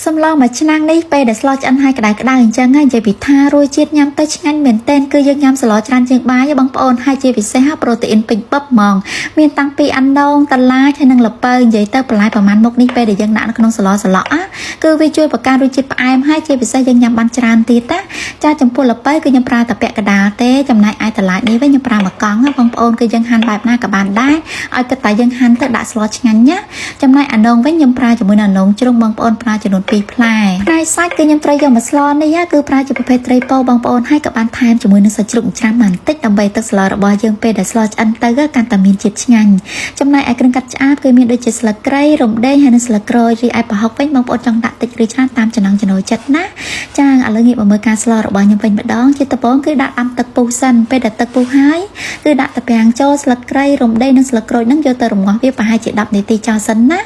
សំឡងមួយឆ្នាំនេះពេលដែលស្លោឆ្អិនហើយក្តៅៗអញ្ចឹងហើយនិយាយពីថារសជាតិញ៉ាំទៅឆ្ងាញ់មែនទែនគឺយើងញ៉ាំស្លោច្រើនជាងបាយបងប្អូនហើយជាពិសេសប្រូតេអ៊ីនពេញពឹបហ្មងមានតាំងពីអាណូងតឡាហើយនិងល្ពៅនិយាយទៅបន្លែប្រមាណមុខនេះពេលដែលយើងដាក់នៅក្នុងស្លោគឺវាជួយបង្កើនរសជាតិផ្អែមហើយជាពិសេសយើងញ៉ាំបានច្រើនទៀតណាចាចំពោះល្ពៅគឺខ្ញុំប្រើតែពាក់កដាលទេចំណែកឯតឡានេះវិញខ្ញុំប្រើមកកង់បងប្អូនគឺយើងហាន់បែបណាក៏បានដែរឲ្យគិតតែយើងហាន់ទៅដាក់ស្លោឆ្ងាញ់ណាចំណែកអាណូងវិញខ្ញុំប្រើជាមួយនឹងអាណូងជ្រុងបងប្អូនប្រើចំនួន2ផ្លែផ្នែកសាច់គឺខ្ញុំត្រូវយកមកស្លនេះគឺប្រើជាប្រភេទត្រីពោបងប្អូនហើយក៏បានថែមជាមួយនឹងសាច់ជ្រូកច្រាំបន្តិចដើម្បីទឹកស្លរបស់យើងពេលដែលស្លឆ្អិនទៅកាន់តែមានជាតិឆ្ងាញ់ចំណែកឯគ្រឿងកាត់ឆ្អាបគឺមានដូចជាស្លឹកគ្រៃរំដេងហើយនិងស្លឹកក្រូចរីឯប្រហុកវិញបងប្អូនចង់ដាក់តិចឬច្រើនតាមចំណង់ចំណូលចិត្តណាចាឥឡូវងាកមកមើលការស្លរបស់ខ្ញុំវិញម្ដងជាដំបូងគឺដាក់អាំទឹកពុះសិនពេលដែលទឹកពុះហើយគឺដាក់តាពាំងចូលស្លឹកគ្រៃរំដេងនិងស្លឹកក្រូចនឹងយកទៅរំងាស់វាប្រហែលជា10នាទីចោលសិនណា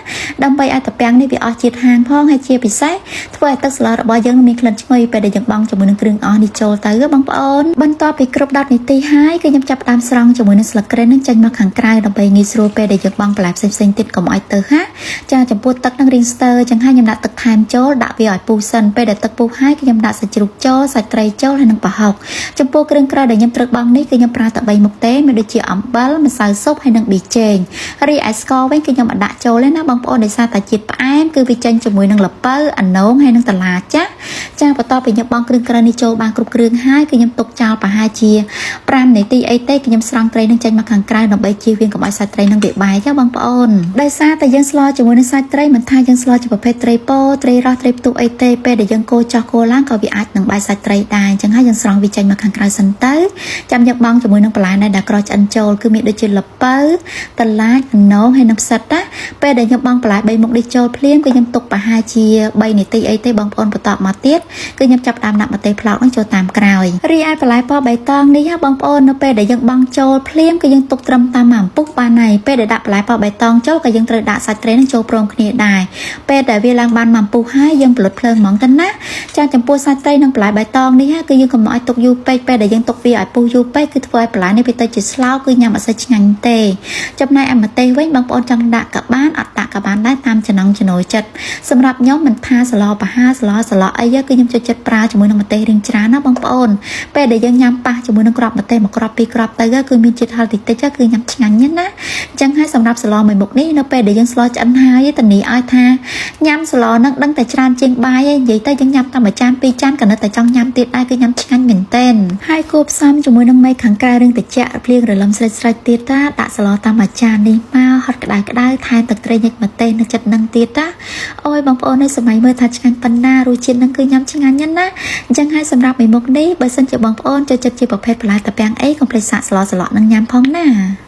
ដើម្បីឲ្យតាពាំងនេះវាអស់ជាតិហាងផងហើយជាពិសេសធ្វើឲ្យទឹកស្លរបស់យើងមានក្លិនឈ្ងុយពេលដែលយើងបង់ជាមួយនឹងគ្រឿងអស់នេះចូលទៅបងប្អូនបន្ទាប់ពីគ្រប់10នាទីហើយគឺខ្ញុំចាប់ផ្ដើមស្រង់ជាមួយនឹងស្លឹកគ្រៃនឹងចេញមកខាងក្រៅដើម្បីងាយស្រួលពេលដែលយើងបង់បន្លែផ្សេងៗទៀតកុំឲ្យទៅហាចាចំពោះទឹកនឹងរៀងស្ទើចឹងហើយខ្ញុំដាក់ទឹកថែមចូលដាក់វាឲ្យពុះសិនពេលដែលទឹកពុះហើយគឺខ្ញុំដាក់សាច់ជ្រូកចូលសាច់ត្រីចូលហើយនិងប្រហុកចំពោះគ្រឿងក្រៅដែលខ្ញុំត្រូវបង់នេះគឺខ្ញុំប្រើតែ3មុខទេមានដូចជាអំបិលម្សៅស៊ុបហើយនិងប៊ីចេងរីឯស្ករវិញគឺខ្ញុំអត់ដាក់ចូលទេណាបងប្អូនដោយសារតែជាតិផ្អែមគឺវាចេញជាមួយនឹងល្ពៅអាណូងហើយនិងតឡាចាបន្ទាប់ពីខ្ញុំបង់គ្រឿងក្រៅនេះចូលបានគ្រប់គ្រឿងហើយគឺខ្ញុំទុកចោលប្រហែលជា5នាទីអីទេគឺខ្ញុំស្រង់ត្រីនឹងចេញមកខាងក្រៅដើម្បីជៀសវាងកុំឲ្យសាច់ត្រីនឹងវាបែកចាបងប្អូនដោយសារតែយើងស្លជាមួយនឹងសាច់ត្រីមិនថាយើងស្លជាប្រភេទត្រីពោត្រីរ៉ស់ត្រីផ្ទុះអីទេពេលដែលយើងកូរចោះកូរឡើងក៏វាអាចនឹងបែកសាច់ត្រីដែរអញ្ចឹងហើយយើងស្រង់វាចេញមកខាងក្រៅសិនទៅចាំយើងបង់ជាមួយនឹងបន្លែដែលក្រោយឆ្អិនចូលគឺមានដូចជាល្ពៅតឡាចអាណូងហើយនិងផ្សិតណាពេលដែលខ្ញុំបង់បន្លែ3មុខនេះចូលភ្លាមគឺខ្ញុំទុកប្រហែលជា3នាទីអីទេបងប្អូនបន្តមកទៀតគឺខ្ញុំចាប់តាមដាក់ម្ទេសផ្លោកនឹងចូលតាមក្រោយរីឯបន្លែពណ៌បៃតងនេះបងប្អូននៅពេលដែលយើងបង់ចូលភ្លាមគឺយើងទុកត្រឹមតាមអំពុះបានហើយពេលដែលដាក់បន្លែពណ៌បៃតងចូលក៏យើងត្រូវដាក់សាច់ត្រីនឹងចូលព្រមគ្នាដែរពេលដែលវាឡើងបានអំពុះហើយយើងផលិតភ្លើងហ្មងទៅណាចាចំពោះសាច់ត្រីនិងបន្លែបៃតងនេះគឺយើងកុំឲ្យទុកយូរពេកពេលដែលយើងទុកវាឲ្យពុះយូរពេកគឺធ្វើឲ្យបន្លែនេះវាទៅជាស្លោកគឺញ៉ាំអត់សូវឆ្ងាញ់ទេចំណែកឯម្ទេសវិញបងប្អូនចង់ដាក់ក៏បានអត់ដាក់ក៏បានដែរតាមចំណង់ចំណូលចិត្តសម្រាប់ខ្ញុំមិនថាស្លោប្រហាស្លោអីគឺខ្ញុំចូលចិត្តប្រើជាមួយនឹងម្ទេសរៀងច្រើនណាបងប្អូនពេលដែលយើងញ៉ាំប៉ះជាមួយនឹងគ្រាប់ម្ទេសមួយគ្រាប់ពីរគ្រាប់ទៅគឺមានជាតិហឹរតិចៗគឺញ៉ាំឆ្ងាញ់ណាស់អញ្ចឹងហើយសម្រាប់ស្លមួយមុខនេះនៅពេលដែលយើងស្លឆ្អិនហើយធានាឲ្យថាញ៉ាំស្លនឹងដឹងតែច្រើនជាងបាយឯងនិយាយទៅយើងញ៉ាំតែមួយចានពីរចានក៏នៅតែចង់ញ៉ាំទៀតដែរគឺញ៉ាំឆ្ងាញ់មែនទែនហើយគួបផ្សំជាមួយនឹងមេខាងក្រៅរឿងត្រជាក់ភ្លៀងរលឹមស្រេចទៀតដាក់ស្លតាមមួយចាននេះមកហត់ក្តៅថែមទឹកត្រីញឹកម្ទេសនៅចិត្តនឹងទៀតអូយបងប្អូននៅសម័យមើលថាឆ្ងាញ់ប៉ុណ្ណារសជាតិនឹងគឺញ៉ាំឆ្ងាញ់ណាស់អញ្ចឹងហើយសម្រាប់មេមុខនេះបើសិនជាបងប្អូនចូលចិត្តជាប្រភេទបន្លែតាពាំងអីកុំភ្លេចសាកស្លនឹងញ៉ាំផងណា